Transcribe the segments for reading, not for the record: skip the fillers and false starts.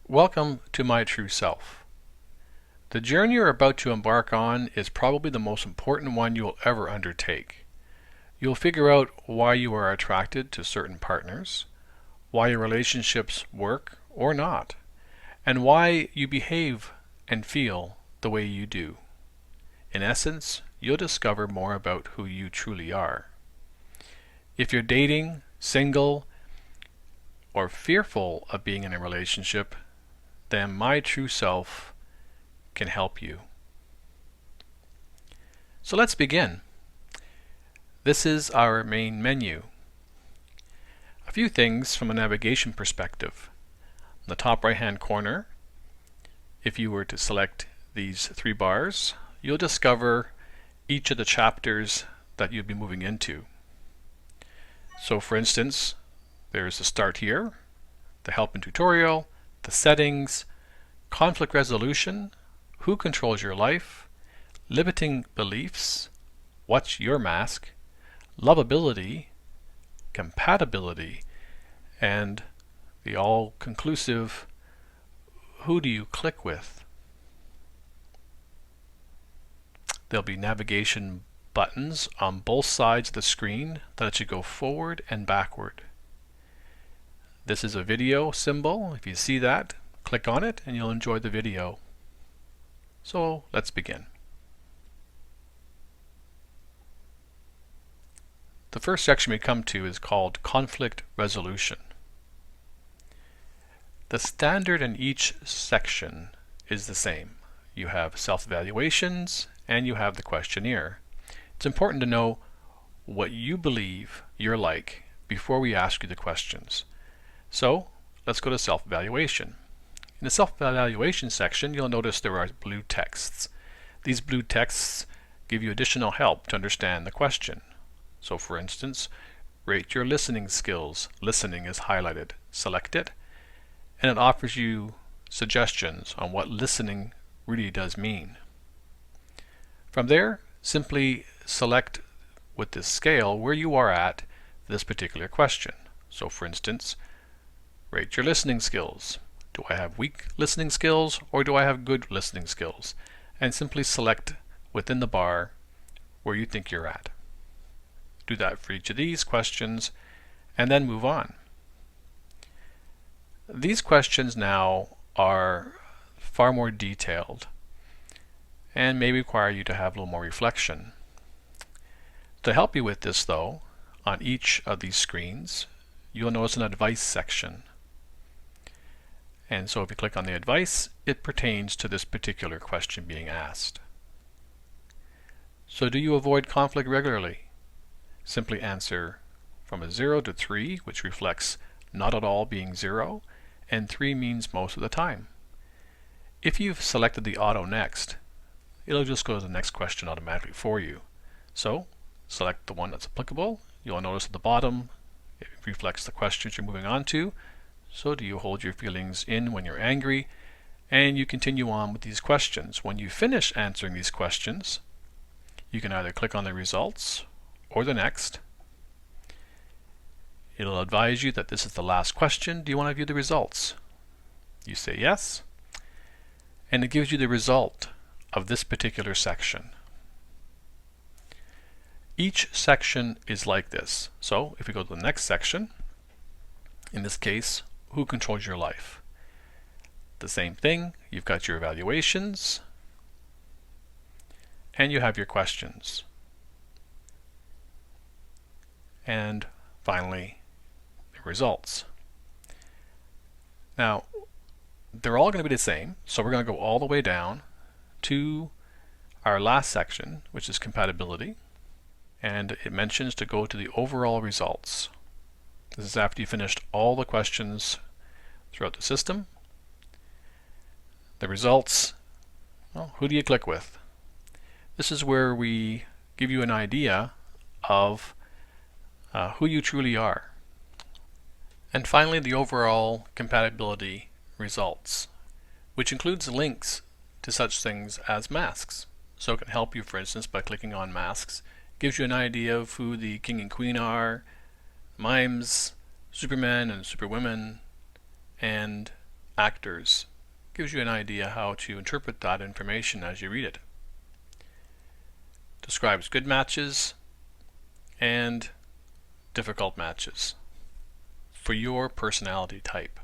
Welcome to My True Self. The journey you're about to embark on is probably the most important one you'll ever undertake. You'll figure out why you are attracted to certain partners, why your relationships work or not, and why you behave and feel the way you do. In essence, you'll discover more about who you truly are. If you're dating, single, or fearful of being in a relationship, then My True Self can help you. So let's begin. This is our main menu. A few things from a navigation perspective. In the top right hand corner, if you were to select these three bars, you'll discover each of the chapters that you'll be moving into. So for instance, there's the start here, the help and tutorial, the settings, conflict resolution, who controls your life, limiting beliefs, what's your mask, lovability, compatibility, and the all-conclusive who do you click with. There'll be navigation buttons on both sides of the screen that let you go forward and backward. This is a video symbol. If you see that, click on it and you'll enjoy the video. So let's begin. The first section we come to is called conflict resolution. The standard in each section is the same. You have self-evaluations and you have the questionnaire. It's important to know what you believe you're like before we ask you the questions. So let's go to self-evaluation. In the self-evaluation section, you'll notice there are blue texts. These blue texts give you additional help to understand the question. So for instance, rate your listening skills. Listening is highlighted. Select it, and it offers you suggestions on what listening really does mean. From there, simply select with this scale where you are at this particular question. So for instance, rate your listening skills. Do I have weak listening skills or do I have good listening skills? And simply select within the bar where you think you're at. Do that for each of these questions and then move on. These questions now are far more detailed and may require you to have a little more reflection. To help you with this though, on each of these screens, you'll notice an advice section. And so if you click on the advice, it pertains to this particular question being asked. So do you avoid conflict regularly? Simply answer from a 0 to 3, which reflects not at all being 0, and 3 means most of the time. If you've selected the auto next, it'll just go to the next question automatically for you. So select the one that's applicable. You'll notice at the bottom it reflects the questions you're moving on to. So do you hold your feelings in when you're angry? And you continue on with these questions. When you finish answering these questions, you can either click on the results or the next. It'll advise you that this is the last question. Do you want to view the results? You say yes, and it gives you the result of this particular section. Each section is like this. So if we go to the next section, in this case, who controls your life? The same thing, you've got your evaluations and you have your questions. And finally, the results. Now, they're all going to be the same, so we're going to go all the way down to our last section, which is compatibility, and it mentions to go to the overall results. This is after you finished all the questions throughout the system. The results, well, who do you click with? This is where we give you an idea of who you truly are. And finally, the overall compatibility results, which includes links to such things as masks. So it can help you, for instance, by clicking on masks. It gives you an idea of who the king and queen are, mimes, Superman and Superwomen, and actors gives you an idea how to interpret that information as you read it. Describes good matches and difficult matches for your personality type.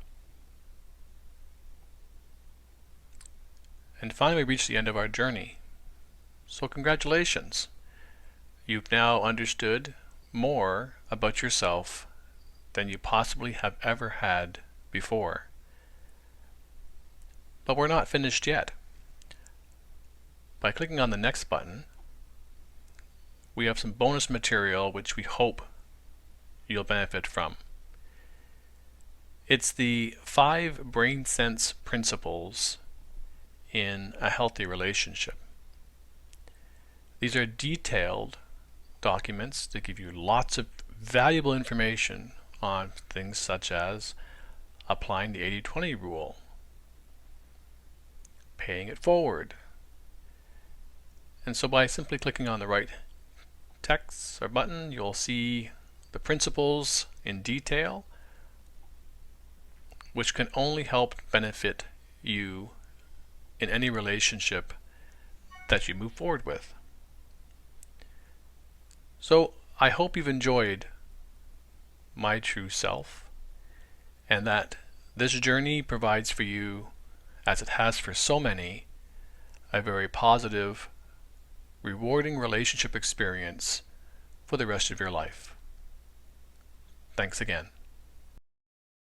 And finally, we reached the end of our journey. So congratulations! You've now understood more about yourself than you possibly have ever had before. But we're not finished yet. By clicking on the next button, we have some bonus material which we hope you'll benefit from. It's the 5 brain sense principles in a healthy relationship. These are detailed documents that give you lots of valuable information on things such as applying the 80-20 rule, paying it forward. And so by simply clicking on the right text or button, you'll see the principles in detail, which can only help benefit you in any relationship that you move forward with. So I hope you've enjoyed My True Self, and that this journey provides for you, as it has for so many, a very positive, rewarding relationship experience for the rest of your life. Thanks again.